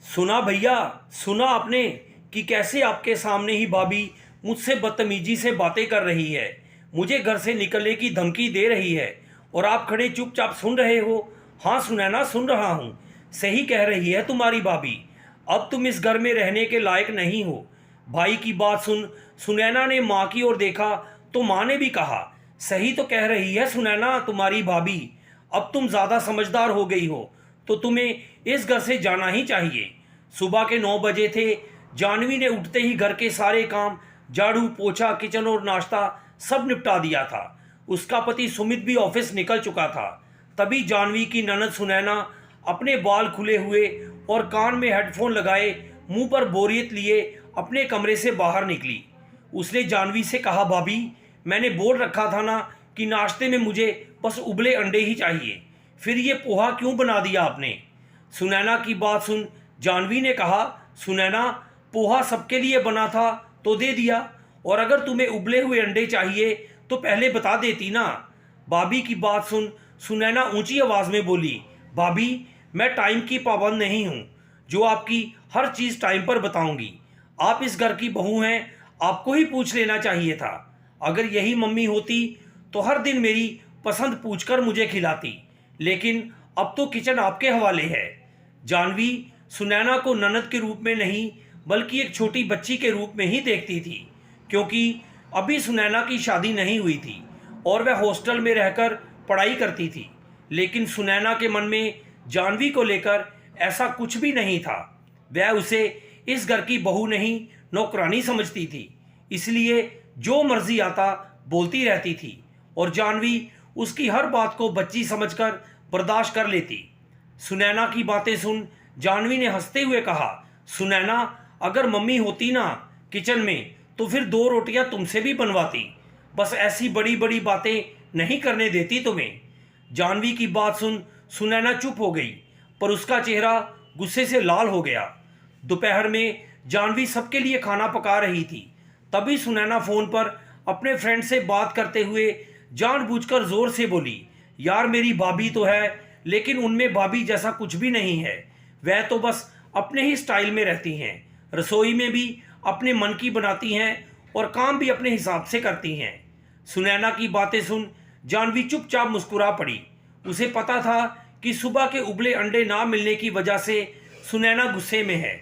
सुना भैया, सुना आपने कि कैसे आपके सामने ही भाभी मुझसे बदतमीजी से बातें कर रही है, मुझे घर से निकलने की धमकी दे रही है और आप खड़े चुपचाप सुन रहे हो। हाँ सुनैना, सुन रहा हूँ। सही कह रही है तुम्हारी भाभी, अब तुम इस घर में रहने के लायक नहीं हो। भाई की बात सुन सुनैना ने माँ की ओर देखा तो माँ ने भी कहा, सही तो कह रही है सुनैना तुम्हारी भाभी, अब तुम ज़्यादा समझदार हो गई हो तो तुम्हें इस घर से जाना ही चाहिए। सुबह के 9 बजे थे। जानवी ने उठते ही घर के सारे काम, झाड़ू पोछा, किचन और नाश्ता सब निपटा दिया था। उसका पति सुमित भी ऑफिस निकल चुका था। तभी जानवी की ननद सुनैना अपने बाल खुले हुए और कान में हेडफोन लगाए मुंह पर बोरियत लिए अपने कमरे से बाहर निकली। उसने जानवी से कहा, भाभी मैंने बोल रखा था ना कि नाश्ते में मुझे बस उबले अंडे ही चाहिए, फिर ये पोहा क्यों बना दिया आपने। सुनैना की बात सुन जानवी ने कहा, सुनैना पोहा सबके लिए बना था तो दे दिया, और अगर तुम्हें उबले हुए अंडे चाहिए तो पहले बता देती ना। भाभी की बात सुन सुनैना ऊंची आवाज में बोली, भाभी मैं टाइम की पाबंद नहीं हूँ जो आपकी हर चीज टाइम पर बताऊंगी। आप इस घर की बहू हैं, आपको ही पूछ लेना चाहिए था। अगर यही मम्मी होती तो हर दिन मेरी पसंद पूछकर मुझे खिलाती, लेकिन अब तो किचन आपके हवाले है। जानवी सुनैना को ननद के रूप में नहीं बल्कि एक छोटी बच्ची के रूप में ही देखती थी, क्योंकि अभी सुनैना की शादी नहीं हुई थी और वह हॉस्टल में रहकर पढ़ाई करती थी। लेकिन सुनैना के मन में जानवी को लेकर ऐसा कुछ भी नहीं था। वह उसे इस घर की बहू नहीं नौकरानी समझती थी, इसलिए जो मर्जी आता बोलती रहती थी और जानवी उसकी हर बात को बच्ची समझकर बर्दाश्त कर लेती। सुनैना की बातें सुन जानवी ने हंसते हुए कहा, सुनैना अगर मम्मी होती ना किचन में तो फिर 2 रोटियां तुमसे भी बनवाती, बस ऐसी बड़ी बड़ी बातें नहीं करने देती तुम्हें। जानवी की बात सुन सुनैना चुप हो गई, पर उसका चेहरा गुस्से से लाल हो गया। दोपहर में जानवी सबके लिए खाना पका रही थी। तभी सुनैना फोन पर अपने फ्रेंड से बात करते हुए जानबूझकर जोर से बोली, यार मेरी भाभी तो है लेकिन उनमें भाभी जैसा कुछ भी नहीं है। वह तो बस अपने ही स्टाइल में रहती हैं, रसोई में भी अपने मन की बनाती हैं और काम भी अपने हिसाब से करती हैं। सुनैना की बातें सुन जानवी चुपचाप मुस्कुरा पड़ी। उसे पता था कि सुबह के उबले अंडे ना मिलने की वजह से सुनैना गुस्से में है।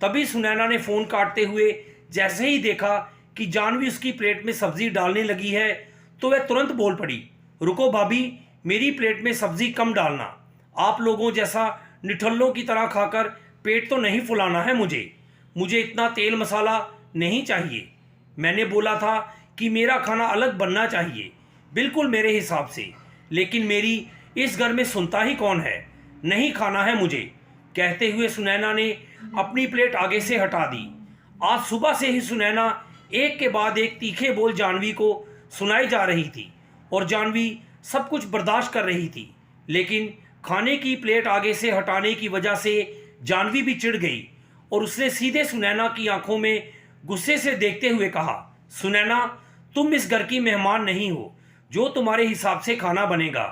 तभी सुनैना ने फ़ोन काटते हुए जैसे ही देखा कि जानवी उसकी प्लेट में सब्जी डालने लगी है तो वह तुरंत बोल पड़ी, रुको भाभी, मेरी प्लेट में सब्जी कम डालना। आप लोगों जैसा निठल्लों की तरह खाकर पेट तो नहीं फुलाना है मुझे इतना तेल मसाला नहीं चाहिए। मैंने बोला था कि मेरा खाना अलग बनना चाहिए, बिल्कुल मेरे हिसाब से, लेकिन मेरी इस घर में सुनता ही कौन है। नहीं खाना है मुझे। कहते हुए सुनैना ने अपनी प्लेट आगे से हटा दी। आज सुबह से ही सुनैना एक के बाद एक तीखे बोल जानवी को सुनाई जा रही थी और जानवी सब कुछ बर्दाश्त कर रही थी, लेकिन खाने की प्लेट आगे से हटाने की वजह से जानवी भी चिढ़ गई और उसने सीधे सुनैना की आंखों में गुस्से से देखते हुए कहा, सुनैना तुम इस घर की मेहमान नहीं हो जो तुम्हारे हिसाब से खाना बनेगा,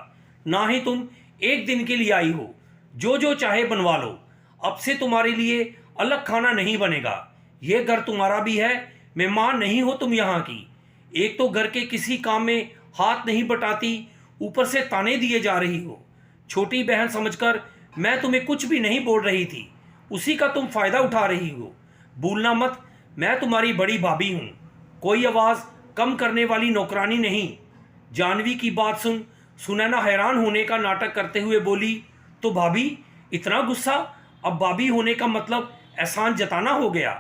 ना ही तुम एक दिन के लिए आई हो। जो जो चाहे बनवा लो, अब से तुम्हारे लिए अलग खाना नहीं बनेगा। यह घर तुम्हारा भी है, मेहमान नहीं हो तुम यहाँ की। एक तो घर के किसी काम में हाथ नहीं बटाती, ऊपर से ताने दिए जा रही हो। छोटी बहन समझकर मैं तुम्हें कुछ भी नहीं बोल रही थी, उसी का तुम फायदा उठा रही हो। भूलना मत, मैं तुम्हारी बड़ी भाभी हूँ, कोई आवाज़ कम करने वाली नौकरानी नहीं। जानवी की बात सुन सुनैना हैरान होने का नाटक करते हुए बोली, तो भाभी इतना गुस्सा, अब भाभी होने का मतलब एहसान जताना हो गया।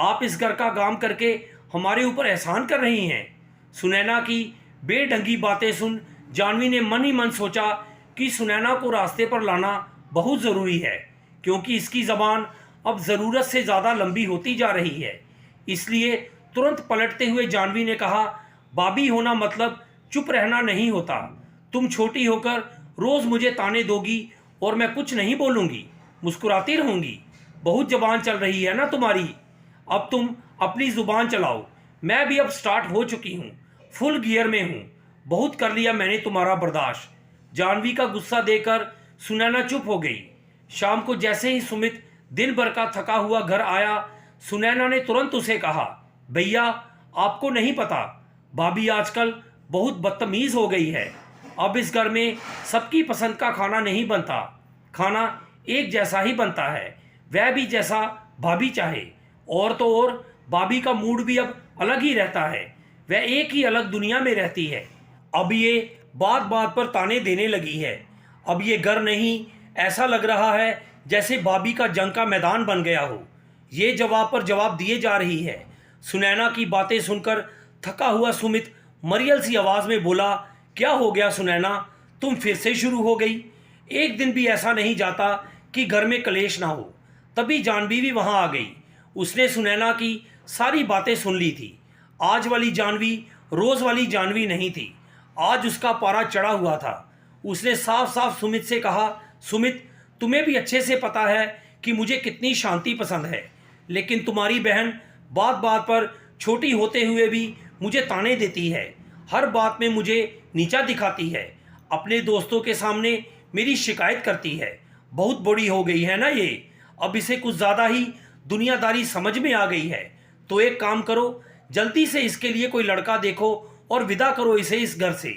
आप इस घर का काम करके हमारे ऊपर एहसान कर रही हैं। सुनैना की बेढंगी बातें सुन जानवी ने मन ही मन सोचा कि सुनैना को रास्ते पर लाना बहुत ज़रूरी है, क्योंकि इसकी ज़बान अब ज़रूरत से ज़्यादा लंबी होती जा रही है। इसलिए तुरंत पलटते हुए जानवी ने कहा, भाभी होना मतलब चुप रहना नहीं होता। तुम छोटी होकर रोज़ मुझे ताने दोगी और मैं कुछ नहीं बोलूँगी, मुस्कुराती रहूँगी। बहुत ज़बान चल रही है ना तुम्हारी, अब तुम अपनी ज़ुबान चलाओ। मैं भी अब स्टार्ट हो चुकी हूँ, फुल गियर में हूँ, बहुत कर लिया मैंने तुम्हारा बर्दाश्त। जानवी का गुस्सा देकर सुनैना चुप हो गई। शाम को जैसे ही सुमित दिन भर का थका हुआ घर आया, सुनैना ने तुरंत उसे कहा, भैया आपको नहीं पता, भाभी आजकल बहुत बदतमीज़ हो गई है। अब इस घर में सबकी पसंद का खाना नहीं बनता, खाना एक जैसा ही बनता है, वह भी जैसा भाभी चाहे। और तो और भाभी का मूड भी अब अलग ही रहता है, वह एक ही अलग दुनिया में रहती है। अब ये बात बात पर ताने देने लगी है। अब ये घर नहीं, ऐसा लग रहा है जैसे भाभी का जंग का मैदान बन गया हो। ये जवाब पर जवाब दिए जा रही है। सुनैना की बातें सुनकर थका हुआ सुमित मरियल सी आवाज़ में बोला, क्या हो गया सुनैना, तुम फिर से शुरू हो गई? एक दिन भी ऐसा नहीं जाता कि घर में कलेश ना हो। तभी जानवी भी वहाँ आ गई। उसने सुनैना की सारी बातें सुन ली थी। आज वाली जानवी रोज़ वाली जानवी नहीं थी, आज उसका पारा चढ़ा हुआ था। उसने साफ साफ सुमित से कहा, सुमित तुम्हें भी अच्छे से पता है कि मुझे कितनी शांति पसंद है, लेकिन तुम्हारी बहन बात बात पर छोटी होते हुए भी मुझे ताने देती है, हर बात में मुझे नीचा दिखाती है, अपने दोस्तों के सामने मेरी शिकायत करती है। बहुत बड़ी हो गई है ना ये, अब इसे कुछ ज़्यादा ही दुनियादारी समझ में आ गई है। तो एक काम करो, जल्दी से इसके लिए कोई लड़का देखो और विदा करो इसे इस घर से।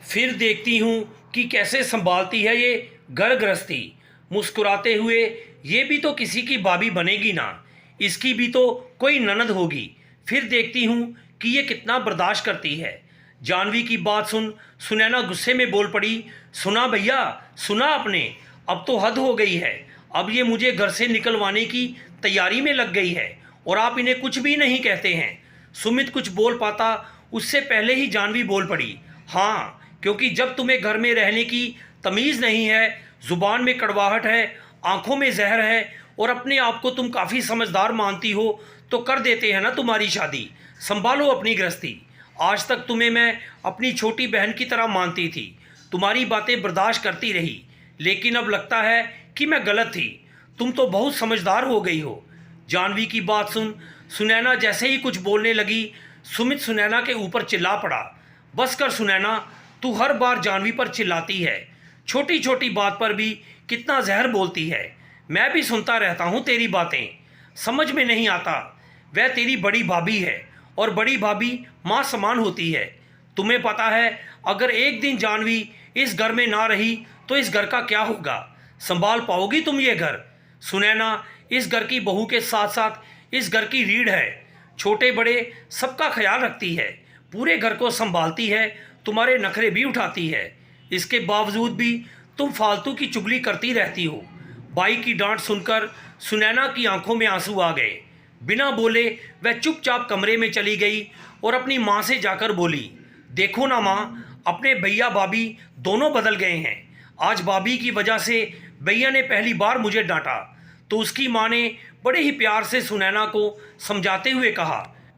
फिर देखती हूँ कि कैसे संभालती है ये घर गृहस्थी। मुस्कुराते हुए, ये भी तो किसी की भाभी बनेगी ना, इसकी भी तो कोई ननद होगी। फिर देखती हूँ कि ये कितना बर्दाश्त करती है। जानवी की बात सुन सुनैना गुस्से में बोल पड़ी, सुना भैया, सुना आपने, अब तो हद हो गई है। अब ये मुझे घर से निकलवाने की तैयारी में लग गई है और आप इन्हें कुछ भी नहीं कहते हैं। सुमित कुछ बोल पाता उससे पहले ही जानवी बोल पड़ी, हाँ, क्योंकि जब तुम्हें घर में रहने की तमीज़ नहीं है, ज़ुबान में कड़वाहट है, आंखों में जहर है और अपने आप को तुम काफ़ी समझदार मानती हो, तो कर देते हैं ना तुम्हारी शादी। संभालो अपनी गृहस्थी। आज तक तुम्हें मैं अपनी छोटी बहन की तरह मानती थी, तुम्हारी बातें बर्दाश्त करती रही, लेकिन अब लगता है कि मैं गलत थी। तुम तो बहुत समझदार हो गई हो। जानवी की बात सुन सुनैना जैसे ही कुछ बोलने लगी, सुमित सुनैना के ऊपर चिल्ला पड़ा, बस कर सुनैना, तू हर बार जानवी पर चिल्लाती है, छोटी छोटी बात पर भी कितना जहर बोलती है। मैं भी सुनता रहता हूँ तेरी बातें, समझ में नहीं आता। वह तेरी बड़ी भाभी है और बड़ी भाभी माँ समान होती है। तुम्हें पता है, अगर एक दिन जानवी इस घर में ना रही तो इस घर का क्या होगा? संभाल पाओगी तुम ये घर? सुनैना इस घर की बहू के साथ साथ इस घर की रीढ़ है, छोटे बड़े सबका ख्याल रखती है, पूरे घर को संभालती है, तुम्हारे नखरे भी उठाती है। इसके बावजूद भी तुम फालतू की चुगली करती रहती हो। भाई की डांट सुनकर सुनैना की आंखों में आंसू आ गए। बिना बोले वह चुपचाप कमरे में चली गई और अपनी माँ से जाकर बोली, देखो ना माँ, अपने भैया भाभी दोनों बदल गए हैं। आज भाभी की वजह से भैया ने पहली बार मुझे डांटा तो उसकी माँ ने बड़े ही प्यार से सुनैना को समझाते हुए कहा,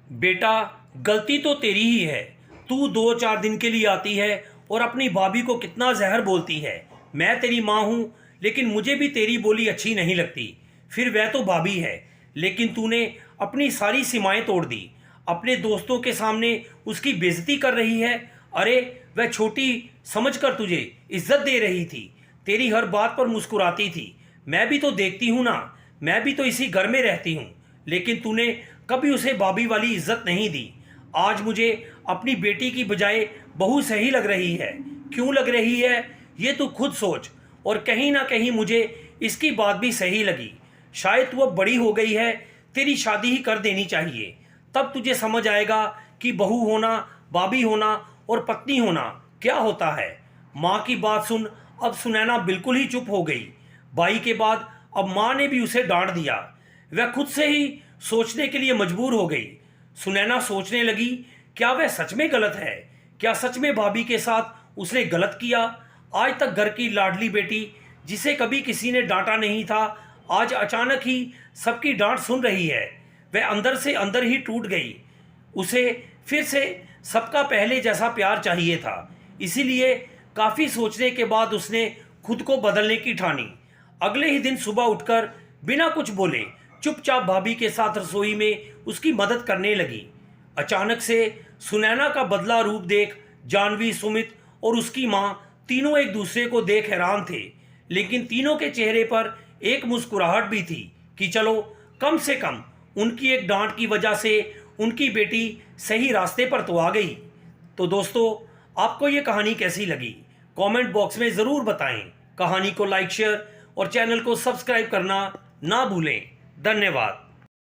बेटा गलती तो तेरी ही है, तू 2-4 दिन के लिए आती है और अपनी भाभी को कितना जहर बोलती है। मैं तेरी माँ हूँ, लेकिन मुझे भी तेरी बोली अच्छी नहीं लगती। फिर वह तो भाभी है, लेकिन तूने अपनी सारी सीमाएं तोड़ दी, अपने दोस्तों के सामने उसकी बेइज्जती कर रही है। अरे वह छोटी समझकर तुझे इज्जत दे रही थी, तेरी हर बात पर मुस्कुराती थी। मैं भी तो देखती हूँ ना, मैं भी तो इसी घर में रहती हूँ, लेकिन तूने कभी उसे भाभी वाली इज्जत नहीं दी। आज मुझे अपनी बेटी की बजाय बहू सही लग रही है। क्यों लग रही है ये तू खुद सोच। और कहीं ना कहीं मुझे इसकी बात भी सही लगी। शायद तू अब बड़ी हो गई है, तेरी शादी ही कर देनी चाहिए, तब तुझे समझ आएगा कि बहू होना, भाभी होना और पत्नी होना क्या होता है। माँ की बात सुन अब सुनैना बिल्कुल ही चुप हो गई। भाई के बाद अब माँ ने भी उसे डांट दिया। वह खुद से ही सोचने के लिए मजबूर हो गई। सुनैना सोचने लगी, क्या वह सच में गलत है? क्या सच में भाभी के साथ उसने गलत किया? आज तक घर की लाडली बेटी, जिसे कभी किसी ने डांटा नहीं था, आज अचानक ही सबकी डांट सुन रही है। वह अंदर से अंदर ही टूट गई। उसे फिर से सबका पहले जैसा प्यार चाहिए था। इसीलिए काफ़ी सोचने के बाद उसने खुद को बदलने की ठानी। अगले ही दिन सुबह उठकर बिना कुछ बोले चुपचाप भाभी के साथ रसोई में उसकी मदद करने लगी। अचानक से सुनैना का बदला रूप देख जानवी, सुमित और उसकी माँ तीनों एक दूसरे को देख हैरान थे, लेकिन तीनों के चेहरे पर एक मुस्कुराहट भी थी। कि चलो कम से कम उनकी एक डांट की वजह से उनकी बेटी सही रास्ते पर तो आ गई। तो दोस्तों, आपको ये कहानी कैसी लगी कमेंट बॉक्स में ज़रूर बताएं। कहानी को लाइक शेयर और चैनल को सब्सक्राइब करना ना भूलें। धन्यवाद।